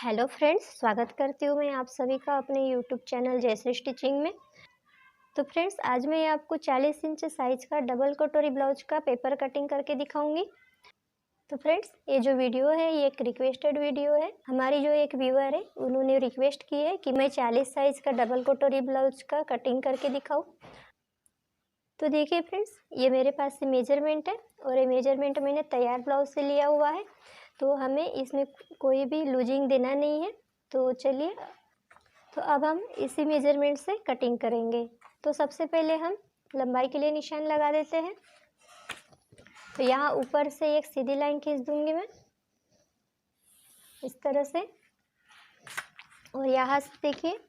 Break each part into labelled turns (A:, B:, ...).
A: Hello friends, स्वागत करती हूँ मैं आप सभी का अपने यूट्यूब चैनल जयश्री स्टिचिंग में। तो फ्रेंड्स, आज मैं आपको 40 इंच साइज़ का डबल कटोरी ब्लाउज का पेपर कटिंग करके दिखाऊंगी। तो फ्रेंड्स, ये जो वीडियो है ये एक रिक्वेस्टेड वीडियो है। हमारी जो एक व्यूअर है उन्होंने रिक्वेस्ट की है कि मैं 40 साइज़ का डबल कटोरी ब्लाउज का कटिंग करके दिखाऊँ। तो देखिए फ्रेंड्स, ये मेरे पास से मेजरमेंट है और ये मेजरमेंट मैंने तैयार ब्लाउज से लिया हुआ है, तो हमें इसमें कोई भी लूजिंग देना नहीं है। तो चलिए, तो अब हम इसी मेजरमेंट से कटिंग करेंगे। तो सबसे पहले हम लंबाई के लिए निशान लगा देते हैं। तो यहाँ ऊपर से एक सीधी लाइन खींच दूंगी मैं इस तरह से, और यहाँ से देखिए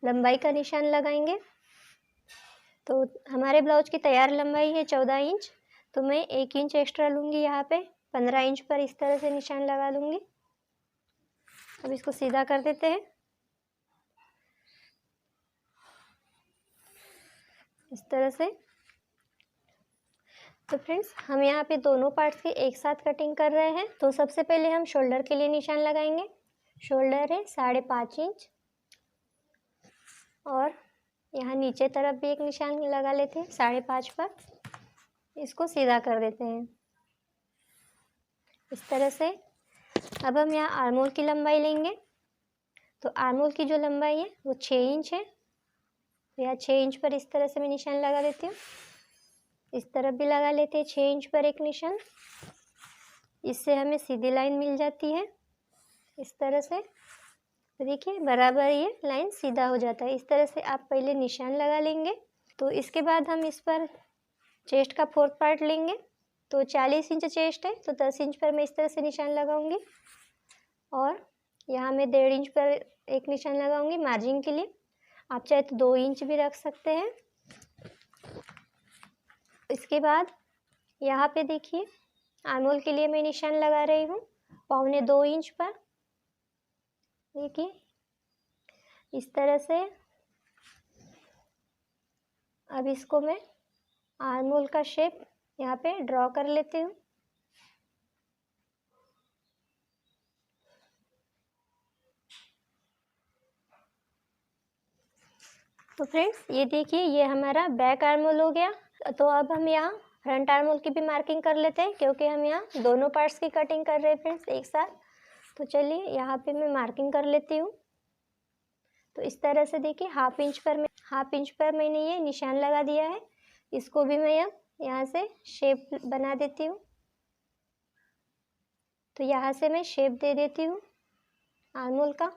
A: लंबाई का निशान लगाएंगे। तो हमारे ब्लाउज की तैयार लंबाई है 14 इंच, तो मैं 1 इंच एक्स्ट्रा लूँगी। यहाँ पे 15 इंच पर इस तरह से निशान लगा लूँगी। अब इसको सीधा कर देते हैं इस तरह से। तो फ्रेंड्स, हम यहाँ पे दोनों पार्ट्स की एक साथ कटिंग कर रहे हैं। तो सबसे पहले हम शोल्डर के लिए निशान लगाएंगे। शोल्डर है 5.5 इंच, और यहाँ नीचे तरफ भी एक निशान लगा लेते हैं 5.5 पर। इसको सीधा कर देते हैं इस तरह से। अब हम यहाँ आर्मोल की लंबाई लेंगे। तो आर्मोल की जो लंबाई है वो 6 इंच है। यहाँ 6 इंच पर इस तरह से मैं निशान लगा देती हूँ। इस तरफ भी लगा लेते हैं 6 इंच पर एक निशान। इससे हमें सीधी लाइन मिल जाती है इस तरह से। तो देखिए बराबर ये लाइन सीधा हो जाता है। इस तरह से आप पहले निशान लगा लेंगे। तो इसके बाद हम इस पर चेस्ट का 4th पार्ट लेंगे। तो 40 इंच चेस्ट है, तो 10 इंच पर मैं इस तरह से निशान लगाऊंगी, और यहाँ मैं 1.5 इंच पर एक निशान लगाऊंगी मार्जिन के लिए। आप चाहे तो 2 इंच भी रख सकते हैं। इसके बाद यहाँ पे देखिए आर्मोल के लिए मैं निशान लगा रही हूँ 1.25 इंच पर। देखिए इस तरह से। अब इसको मैं आर्मोल का शेप यहाँ पे ड्रॉ कर लेती हूँ। तो फ्रेंड्स, ये देखिए ये हमारा बैक आर्मोल हो गया। तो अब हम यहाँ फ्रंट आर्मोल की भी मार्किंग कर लेते हैं, क्योंकि हम यहाँ दोनों पार्ट्स की कटिंग कर रहे हैं फ्रेंड्स एक साथ। तो चलिए यहाँ पे मैं मार्किंग कर लेती हूँ। तो इस तरह से देखिए हाफ इंच पर मैंने ये निशान लगा दिया है। इसको भी मैं अब यहाँ से शेप बना देती हूँ। तो यहाँ से मैं शेप दे देती हूँ आर्मोल का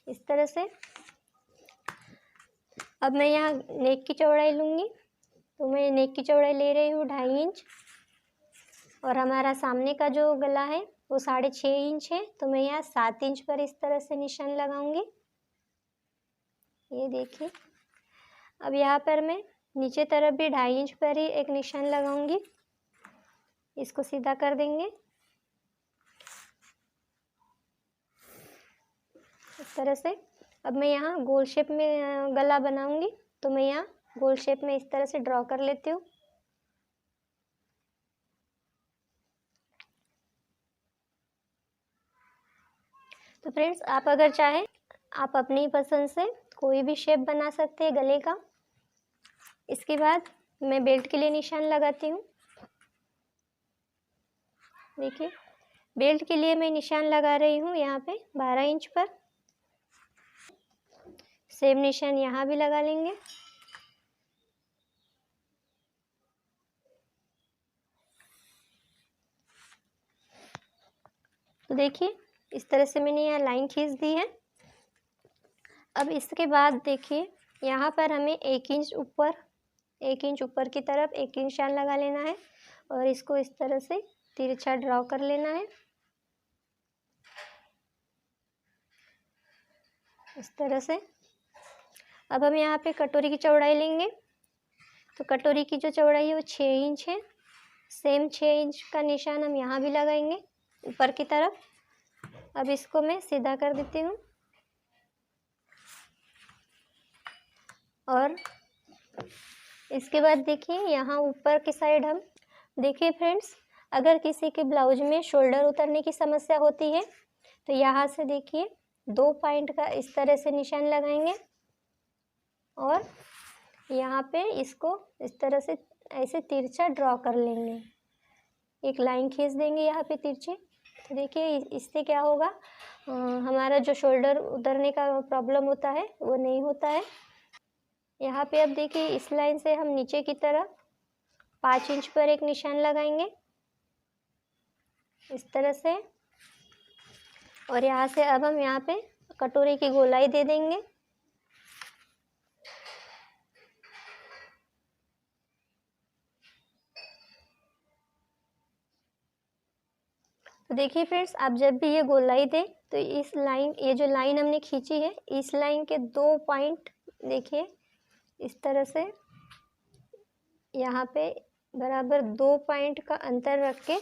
A: इस तरह से। अब मैं यहाँ नेक की चौड़ाई लूँगी। तो मैं नेक की चौड़ाई ले रही हूँ 2.5 इंच, और हमारा सामने का जो गला है वो 6.5 इंच है। तो मैं यहाँ 7 इंच पर इस तरह से निशान लगाऊंगी। ये देखिए। अब यहाँ पर मैं नीचे तरफ भी 2.5 इंच पर ही एक निशान लगाऊंगी। इसको सीधा कर देंगे इस तरह से। अब मैं यहाँ गोल शेप में गला बनाऊंगी। तो मैं यहाँ गोल शेप में इस तरह से ड्रॉ कर लेती हूँ। तो फ्रेंड्स, आप अगर चाहें आप अपनी पसंद से कोई भी शेप बना सकते हैं गले का। इसके बाद मैं बेल्ट के लिए निशान लगाती हूँ। देखिए बेल्ट के लिए मैं निशान लगा रही हूँ यहाँ पे 12 इंच पर। सेम निशान यहाँ भी लगा लेंगे। तो देखिए इस तरह से मैंने यहाँ लाइन खींच दी है। अब इसके बाद देखिए यहाँ पर हमें 1 इंच ऊपर की तरफ एक निशान लगा लेना है, और इसको इस तरह से तिरछा ड्रॉ कर लेना है इस तरह से। अब हम यहाँ पे कटोरी की चौड़ाई लेंगे। तो कटोरी की जो चौड़ाई है वो 6 इंच है। सेम 6 इंच का निशान हम यहाँ भी लगाएंगे ऊपर की तरफ। अब इसको मैं सीधा कर देती हूँ, और इसके बाद देखिए यहाँ ऊपर की साइड हम देखिए फ्रेंड्स, अगर किसी के ब्लाउज में शोल्डर उतरने की समस्या होती है तो यहाँ से देखिए 2 पॉइंट का इस तरह से निशान लगाएंगे और यहाँ पे इसको इस तरह से ऐसे तिरछा ड्रॉ कर लेंगे। एक लाइन खींच देंगे यहाँ पे तिरछी। तो देखिए इससे क्या होगा, हमारा जो शोल्डर उतरने का प्रॉब्लम होता है वो नहीं होता है। यहाँ पे अब देखिए इस लाइन से हम नीचे की तरफ 5 इंच पर एक निशान लगाएंगे इस तरह से, और यहाँ से अब हम यहाँ पे कटोरी की गोलाई दे देंगे। तो देखिए फ्रेंड्स, आप जब भी ये गोलाई दें तो इस लाइन, ये जो लाइन हमने खींची है, इस लाइन के 2 पॉइंट देखिए इस तरह से यहाँ पे बराबर 2 पॉइंट का अंतर रख के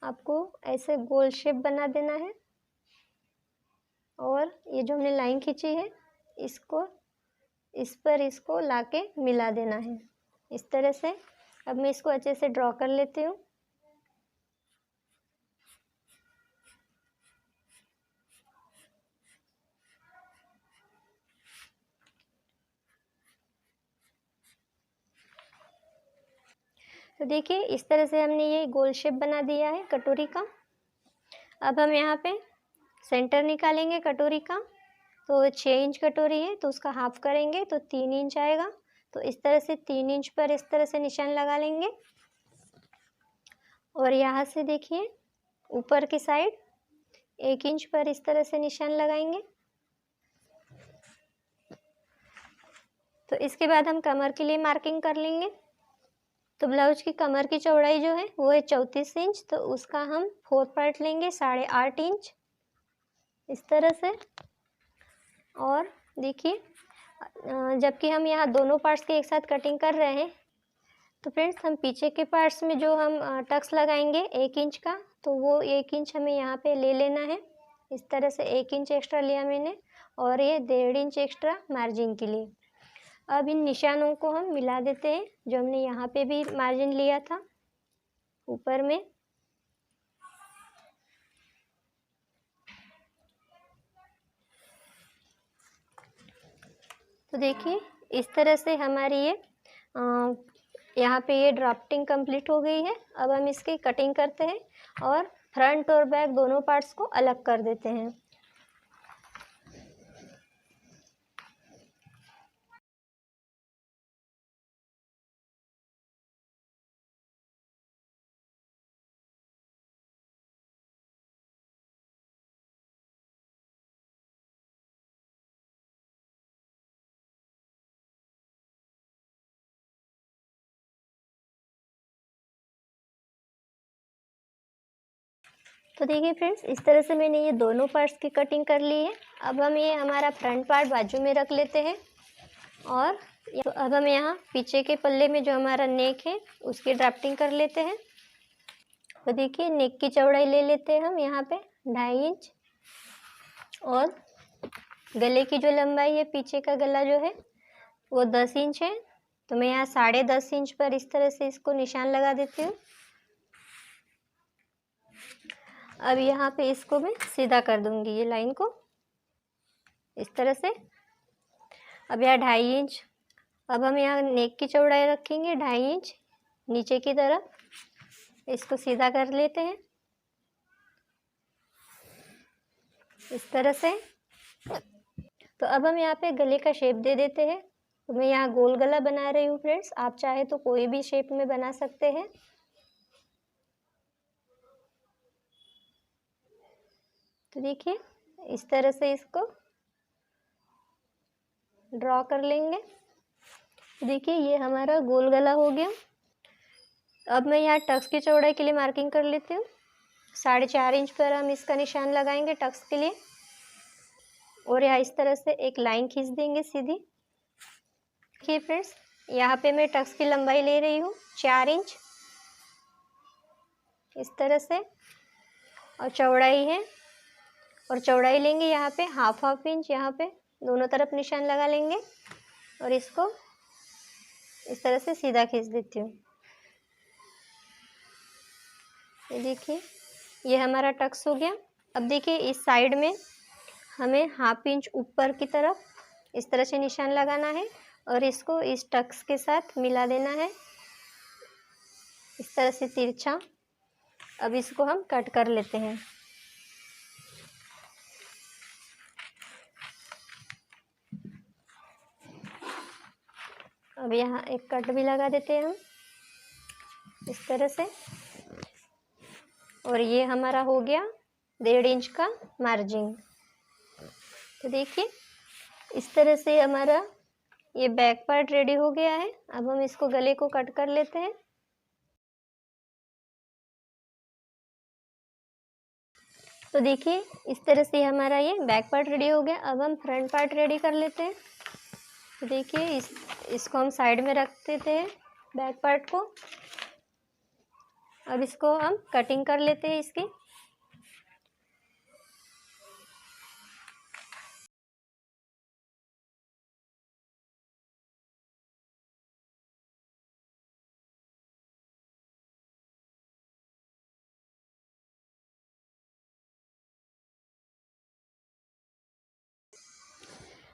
A: आपको ऐसे गोल शेप बना देना है। और ये जो हमने लाइन खींची है इसको इस पर इसको लाके मिला देना है इस तरह से। अब मैं इसको अच्छे से ड्रॉ कर लेती हूँ। तो देखिए इस तरह से हमने ये गोल शेप बना दिया है कटोरी का। अब हम यहाँ पे सेंटर निकालेंगे कटोरी का। तो 6 इंच कटोरी है तो उसका हाफ करेंगे तो 3 इंच आएगा। तो इस तरह से 3 इंच पर इस तरह से निशान लगा लेंगे और यहाँ से देखिए ऊपर की साइड 1 इंच पर इस तरह से निशान लगाएंगे। तो इसके बाद हम कमर के लिए मार्किंग कर लेंगे। तो ब्लाउज की कमर की चौड़ाई जो है वो है 34 इंच, तो उसका हम 4 पार्ट लेंगे 8.5 इंच इस तरह से। और देखिए जबकि हम यहाँ दोनों पार्ट्स की एक साथ कटिंग कर रहे हैं तो फ्रेंड्स हम पीछे के पार्ट्स में जो हम टक्स लगाएंगे 1 इंच का, तो वो 1 इंच हमें यहाँ पे ले लेना है इस तरह से। 1 इंच एक्स्ट्रा लिया मैंने और ये 1.5 इंच एक्स्ट्रा मार्जिन के लिए। अब इन निशानों को हम मिला देते हैं जो हमने यहाँ पे भी मार्जिन लिया था ऊपर में। तो देखिए इस तरह से हमारी ये यहाँ पे ये ड्राफ्टिंग कंप्लीट हो गई है। अब हम इसकी कटिंग करते हैं और फ्रंट और बैक दोनों पार्ट्स को अलग कर देते हैं। तो देखिए फ्रेंड्स, इस तरह से मैंने ये दोनों पार्ट्स की कटिंग कर ली है। अब हम ये हमारा फ्रंट पार्ट बाजू में रख लेते हैं और तो अब हम यहाँ पीछे के पल्ले में जो हमारा नेक है उसकी ड्राफ्टिंग कर लेते हैं। तो देखिए नेक की चौड़ाई ले लेते हैं हम यहाँ पे 2.5 इंच और गले की जो लंबाई है, पीछे का गला जो है वो 10 इंच है। तो मैं यहाँ 10.5 इंच पर इस तरह से इसको निशान लगा देती हूँ। अब यहाँ पे इसको मैं सीधा कर दूंगी ये लाइन को इस तरह से। अब यहाँ 2.5 इंच, अब हम यहाँ नेक की चौड़ाई रखेंगे 2.5 इंच नीचे की तरफ, इसको सीधा कर लेते हैं इस तरह से। तो अब हम यहाँ पे गले का शेप दे देते हैं। तो मैं यहाँ गोल गला बना रही हूँ फ्रेंड्स, आप चाहे तो कोई भी शेप में बना सकते हैं। तो देखिए इस तरह से इसको ड्रॉ कर लेंगे। देखिए ये हमारा गोल गला हो गया। अब मैं यहाँ टक्स की चौड़ाई के लिए मार्किंग कर लेती हूँ। 4.5 इंच पर हम इसका निशान लगाएंगे टक्स के लिए और यहाँ इस तरह से एक लाइन खींच देंगे सीधी। देखिए फ्रेंड्स, यहाँ पे मैं टक्स की लंबाई ले रही हूँ 4 इंच इस तरह से, और चौड़ाई है, और चौड़ाई लेंगे यहाँ पे हाफ इंच, यहाँ पे दोनों तरफ निशान लगा लेंगे और इसको इस तरह से सीधा खींच देती हूँ। ये देखिए ये हमारा टक्स हो गया। अब देखिए इस साइड में हमें हाफ इंच ऊपर की तरफ इस तरह से निशान लगाना है और इसको इस टक्स के साथ मिला देना है, इस तरह से तिरछा। अब इसको हम कट कर लेते हैं। अब यहाँ एक कट भी लगा देते हैं हम इस तरह से। और ये हमारा हो गया 1.5 इंच का मार्जिन। तो देखिए इस तरह से हमारा ये बैक पार्ट रेडी हो गया है। अब हम इसको गले को कट कर लेते हैं। तो देखिए इस तरह से हमारा ये बैक पार्ट रेडी हो गया। अब हम फ्रंट पार्ट रेडी कर लेते हैं। तो देखिए इसको हम साइड में रख देते हैं बैक पार्ट को। अब इसको हम कटिंग कर लेते हैं इसकी।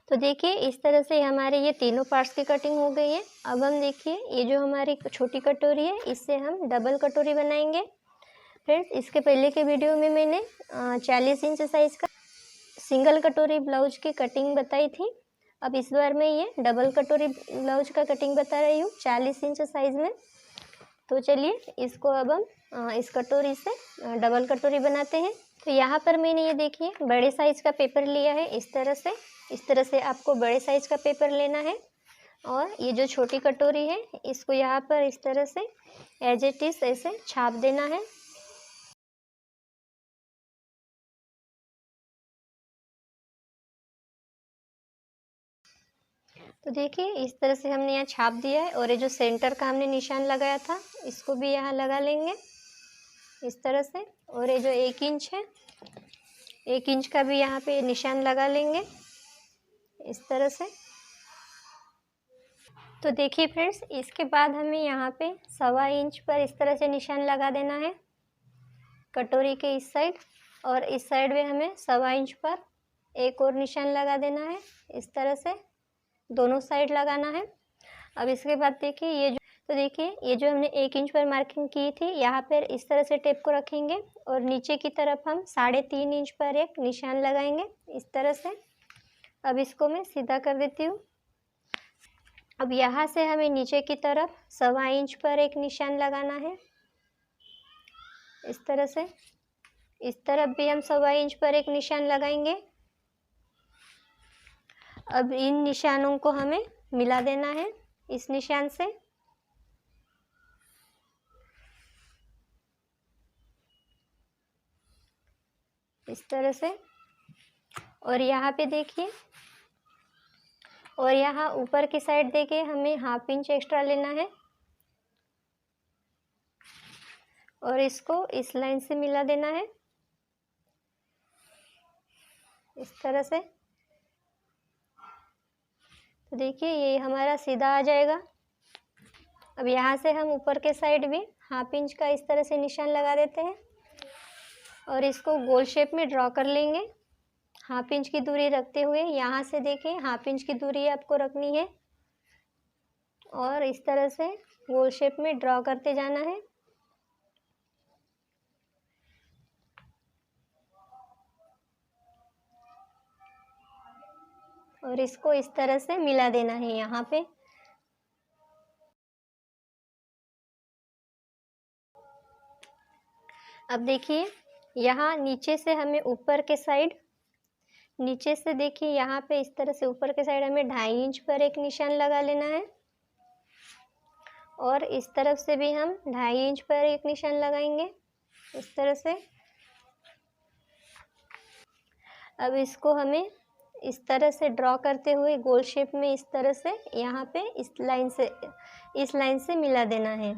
A: तो देखिए इस तरह से हमारे ये तीनों पार्ट्स की कटिंग हो गई है। अब हम देखिए ये जो हमारी छोटी कटोरी है इससे हम डबल कटोरी बनाएंगे। फ्रेंड्स इसके पहले के वीडियो में मैंने 40 इंच साइज़ का सिंगल कटोरी ब्लाउज की कटिंग बताई थी। अब इस बार मैं ये डबल कटोरी ब्लाउज का कटिंग बता रही हूँ 40 इंच साइज़ में। तो चलिए इसको अब हम इस कटोरी से डबल कटोरी बनाते हैं। तो यहाँ पर मैंने ये देखिए बड़े साइज़ का पेपर लिया है। इस तरह से आपको बड़े साइज़ का पेपर लेना है और ये जो छोटी कटोरी है इसको यहाँ पर इस तरह से एज इट इज़ ऐसे छाप देना है। तो देखिए इस तरह से हमने यहाँ छाप दिया है और ये जो सेंटर का हमने निशान लगाया था इसको भी यहाँ लगा लेंगे इस तरह से। और ये जो 1 इंच है 1 इंच का भी यहाँ पे निशान लगा लेंगे इस तरह से। तो देखिए फ्रेंड्स इसके बाद हमें यहाँ पे 1.25 इंच पर इस तरह से निशान लगा देना है कटोरी के इस साइड, और इस साइड में हमें 1.25 इंच पर एक और निशान लगा देना है इस तरह से, दोनों साइड लगाना है। अब इसके बाद देखिए ये जो हमने 1 इंच पर मार्किंग की थी यहाँ पर इस तरह से टेप को रखेंगे और नीचे की तरफ हम 3.5 इंच पर एक निशान लगाएंगे इस तरह से। अब इसको मैं सीधा कर देती हूँ। अब यहाँ से हमें नीचे की तरफ 1.25 इंच पर एक निशान लगाना है इस तरह से। इस तरफ भी हम 1.25 इंच पर एक निशान लगाएंगे। अब इन निशानों को हमें मिला देना है इस निशान से। इस तरह से। और यहाँ पे देखिए और यहाँ ऊपर की साइड देखिए हमें 1/2 इंच एक्स्ट्रा लेना है और इसको इस लाइन से मिला देना है इस तरह से। तो देखिए ये हमारा सीधा आ जाएगा। अब यहाँ से हम ऊपर के साइड भी 1/2 इंच का इस तरह से निशान लगा देते हैं और इसको गोल शेप में ड्रॉ कर लेंगे 1/2 इंच की दूरी रखते हुए। यहाँ से देखिए 1/2 इंच की दूरी आपको रखनी है और इस तरह से गोल शेप में ड्रॉ करते जाना है। और इसको इस तरह से मिला देना है यहाँ पे। अब देखिए यहाँ नीचे से हमें ऊपर के साइड नीचे से देखिए यहाँ पे इस तरह से ऊपर के साइड हमें 2.5 इंच पर एक निशान लगा लेना है और इस तरफ से भी हम 2.5 इंच पर एक निशान लगाएंगे इस तरह से। अब इसको हमें इस तरह से ड्रॉ करते हुए गोल शेप में इस तरह से यहाँ पे इस लाइन से मिला देना है।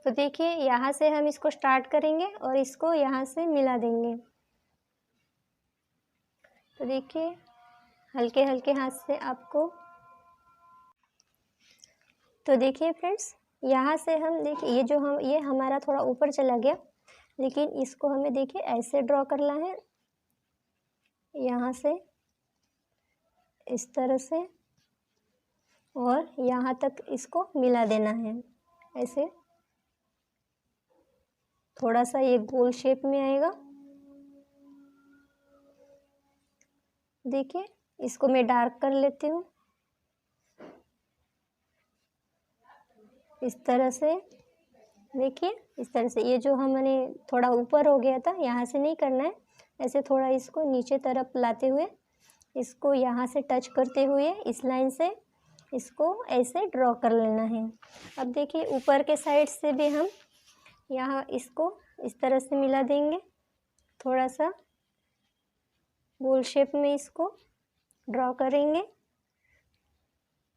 A: तो देखिए यहाँ से हम इसको स्टार्ट करेंगे और इसको यहाँ से मिला देंगे। तो देखिए हल्के हल्के हाथ से आपको। तो देखिए फ्रेंड्स यहाँ से हम देखिए ये हमारा थोड़ा ऊपर चला गया, लेकिन इसको हमें देखिए ऐसे ड्रॉ करना है यहाँ से इस तरह से और यहाँ तक इसको मिला देना है। ऐसे थोड़ा सा ये गोल शेप में आएगा। देखिए, इसको मैं डार्क कर लेती हूँ इस तरह से। देखिए, इस तरह से ये जो हमने थोड़ा ऊपर हो गया था, यहाँ से नहीं करना है, ऐसे थोड़ा इसको नीचे तरफ लाते हुए इसको यहाँ से टच करते हुए इस लाइन से इसको ऐसे ड्रॉ कर लेना है। अब देखिए, ऊपर के साइड से भी हम यहाँ इसको इस तरह से मिला देंगे, थोड़ा सा गोल शेप में इसको ड्रॉ करेंगे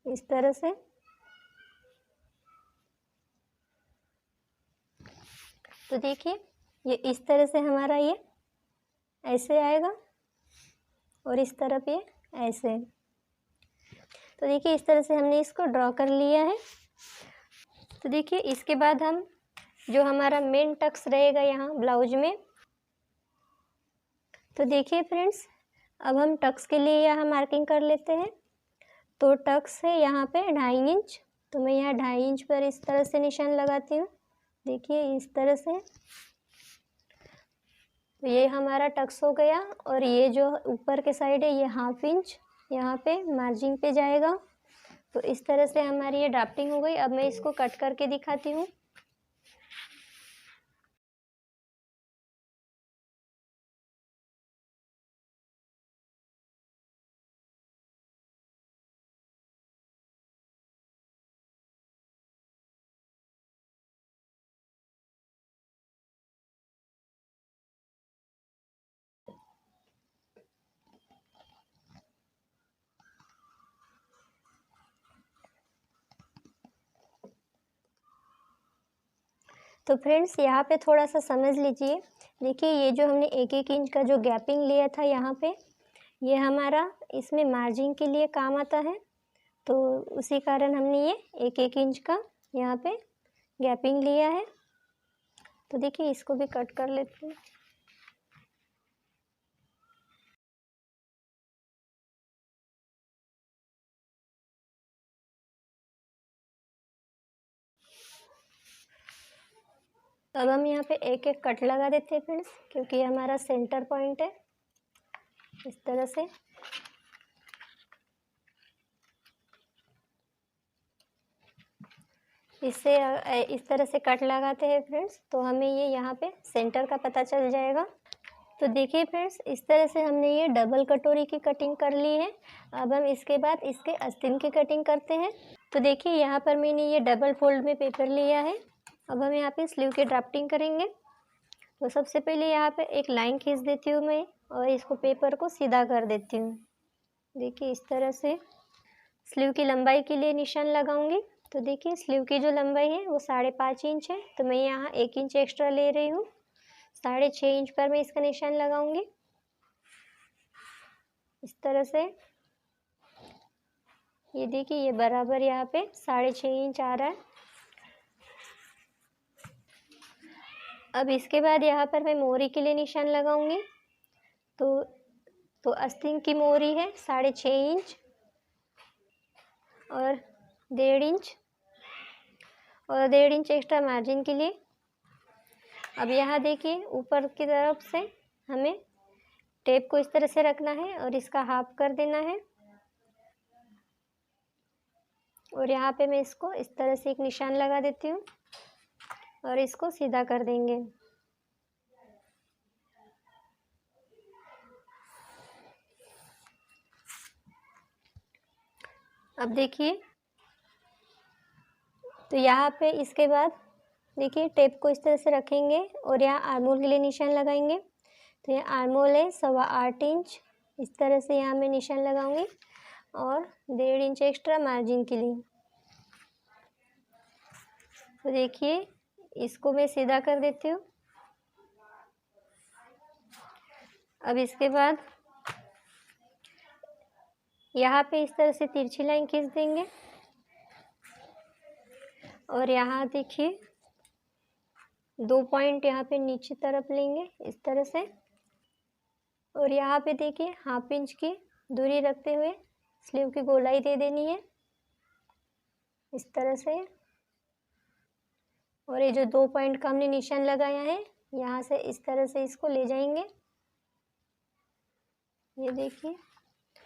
A: इस तरह से। तो देखिए, ये इस तरह से हमारा ये ऐसे आएगा और इस तरफ ये ऐसे। तो देखिए, इस तरह से हमने इसको ड्रॉ कर लिया है। तो देखिए, इसके बाद हम जो हमारा मेन टक्स रहेगा यहाँ ब्लाउज में, तो देखिए फ्रेंड्स, अब हम टक्स के लिए यहाँ मार्किंग कर लेते हैं। तो टक्स है यहाँ पे 2.5 इंच, तो मैं यहाँ 2.5 इंच पर इस तरह से निशान लगाती हूँ। देखिए, इस तरह से। तो ये हमारा टक्स हो गया और ये जो ऊपर के साइड है ये 1/2 इंच यहाँ पे मार्जिन पे जाएगा। तो इस तरह से हमारी ये ड्राफ्टिंग हो गई। अब मैं इसको कट करके दिखाती हूँ। तो फ्रेंड्स, यहाँ पे थोड़ा सा समझ लीजिए। देखिए, ये जो हमने 1-1 इंच का जो गैपिंग लिया था यहाँ पे, ये हमारा इसमें मार्जिन के लिए काम आता है। तो उसी कारण हमने ये 1-1 इंच का यहाँ पे गैपिंग लिया है। तो देखिए, इसको भी कट कर लेते हैं। अब हम यहाँ पे एक एक कट लगा देते हैं फ्रेंड्स, क्योंकि ये हमारा सेंटर पॉइंट है। इस तरह से इससे इस तरह से कट लगाते हैं फ्रेंड्स, तो हमें ये यहाँ पे सेंटर का पता चल जाएगा। तो देखिए फ्रेंड्स, इस तरह से हमने ये डबल कटोरी की कटिंग कर ली है। अब हम इसके बाद इसके आस्तीन की कटिंग करते हैं। तो देखिए, यहाँ पर मैंने ये डबल फोल्ड में पेपर लिया है। अब हम यहाँ पे स्लीव की ड्राफ्टिंग करेंगे। तो सबसे पहले यहाँ पे एक लाइन खींच देती हूँ मैं और इसको पेपर को सीधा कर देती हूँ। देखिए, इस तरह से स्लीव की लंबाई के लिए निशान लगाऊंगी। तो देखिए, स्लीव की जो लंबाई है वो 5.5 इंच है, तो मैं यहाँ 1 इंच एक्स्ट्रा ले रही हूँ। 6.5 इंच पर मैं इसका निशान लगाऊंगी इस तरह से। ये देखिए, ये बराबर यहाँ पे 6.5 इंच आ रहा है। अब इसके बाद यहाँ पर मैं मोरी के लिए निशान लगाऊंगी। तो आस्तीन की मोरी है 6.5 इंच और 1.5 इंच और 1.5 इंच एक्स्ट्रा मार्जिन के लिए। अब यहाँ देखिए, ऊपर की तरफ से हमें टेप को इस तरह से रखना है और इसका हाफ कर देना है। और यहाँ पे मैं इसको इस तरह से एक निशान लगा देती हूँ और इसको सीधा कर देंगे। अब देखिए, तो यहाँ पे इसके बाद देखिए, टेप को इस तरह से रखेंगे और यहाँ आर्मोल के लिए निशान लगाएंगे। तो ये आर्मोल है 8.25 इंच, इस तरह से यहाँ मैं निशान लगाऊंगी और 1.5 इंच एक्स्ट्रा मार्जिन के लिए। तो देखिए, इसको मैं सीधा कर देती हूँ। अब इसके बाद यहाँ पे इस तरह से तिरछी लाइन खींच देंगे और यहाँ देखिए 2 पॉइंट यहाँ पे नीचे तरफ लेंगे इस तरह से। और यहाँ पे देखिए 1/2 इंच की दूरी रखते हुए स्लीव की गोलाई दे देनी है इस तरह से। और ये जो 2 पॉइंट का हमने निशान लगाया है यहाँ से इस तरह से इसको ले जाएंगे। ये देखिए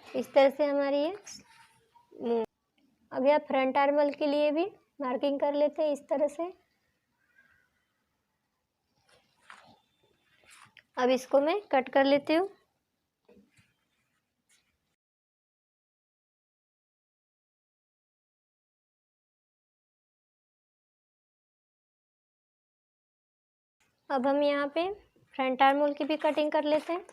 A: इस तरह से हमारी ये। अब यहाँ फ्रंट आर्मल के लिए भी मार्किंग कर लेते हैं इस तरह से। अब इसको मैं कट कर लेती हूँ। अब हम यहाँ पे फ्रंट आर्मोल की भी कटिंग कर लेते हैं।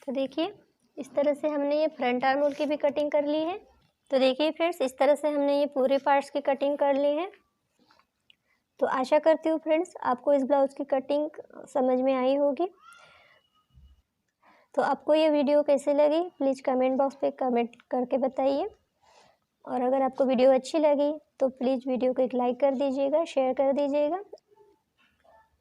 A: तो देखिए इस तरह से हमने ये फ्रंट आर्मोल की भी कटिंग कर ली है। तो देखिए फ्रेंड्स इस तरह से हमने ये पूरे पार्ट्स की कटिंग कर ली है। तो आशा करती हूँ फ्रेंड्स आपको इस ब्लाउज की कटिंग समझ में आई होगी। तो आपको ये वीडियो कैसे लगी प्लीज़ कमेंट बॉक्स पे कमेंट करके बताइए। और अगर आपको वीडियो अच्छी लगी तो प्लीज़ वीडियो को एक लाइक कर दीजिएगा, शेयर कर दीजिएगा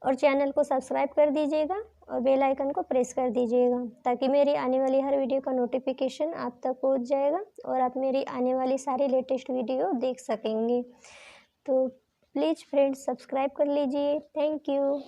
A: और चैनल को सब्सक्राइब कर दीजिएगा और बेल आइकन को प्रेस कर दीजिएगा ताकि मेरी आने वाली हर वीडियो का नोटिफिकेशन आप तक पहुंच जाएगा और आप मेरी आने वाली सारी लेटेस्ट वीडियो देख सकेंगे। तो प्लीज़ फ्रेंड्स सब्सक्राइब कर लीजिए। Thank you.